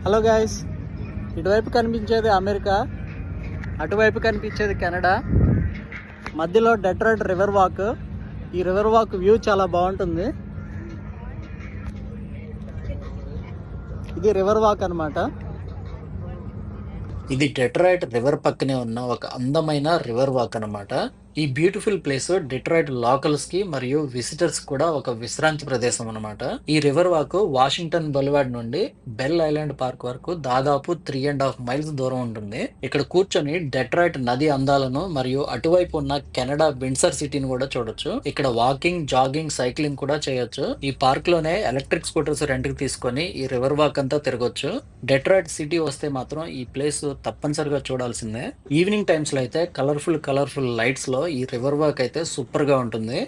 Hello guys, ఇటువైపు కనిపించేది America, అటువైపు కనిపించేది కెనడా. మధ్యలో డెట్రాయిట్ రివర్ వాక్. ఈ రివర్ వాక్ వ్యూ చాలా బాగుంటుంది. ఇది రివర్ వాక్ అన్నమాట. ఇది డెట్రాయిట్ రివర్ పక్కనే ఉన్న ఒక అందమైన రివర్ వాక్ అన్నమాట. ఈ బ్యూటిఫుల్ ప్లేస్ డెట్రాయిట్ లోకల్స్ కి మరియు విజిటర్స్ కూడా ఒక విశ్రాంతి ప్రదేశం అన్నమాట. ఈ రివర్ వాక్ వాషింగ్టన్ బొలివార్డ్ నుండి బెల్ ఐలాండ్ పార్క్ వరకు దాదాపు 3.5 మైల్స్ దూరం ఉంటుంది. ఇక్కడ కూర్చొని డెట్రాయిట్ నది అందాలను మరియు అటువైపు ఉన్న కెనడా విండ్సర్ సిటీని కూడా చూడొచ్చు. ఇక్కడ వాకింగ్, జాగింగ్, సైక్లింగ్ కూడా చేయొచ్చు. ఈ పార్క్ లోనే ఎలక్ట్రిక్ స్కూటర్స్ రెంట్ కి తీసుకొని ఈ రివర్ వాక్ అంతా తిరగొచ్చు. డెట్రాయిట్ సిటీ వస్తే మాత్రం ఈ ప్లేస్ తప్పనిసరిగా చూడాల్సిందే. ఈవినింగ్ టైమ్స్ లో అయితే కలర్ఫుల్ లైట్స్ లో ఈ రివర్ వాక్ అయితే సూపర్ గా ఉంటుంది.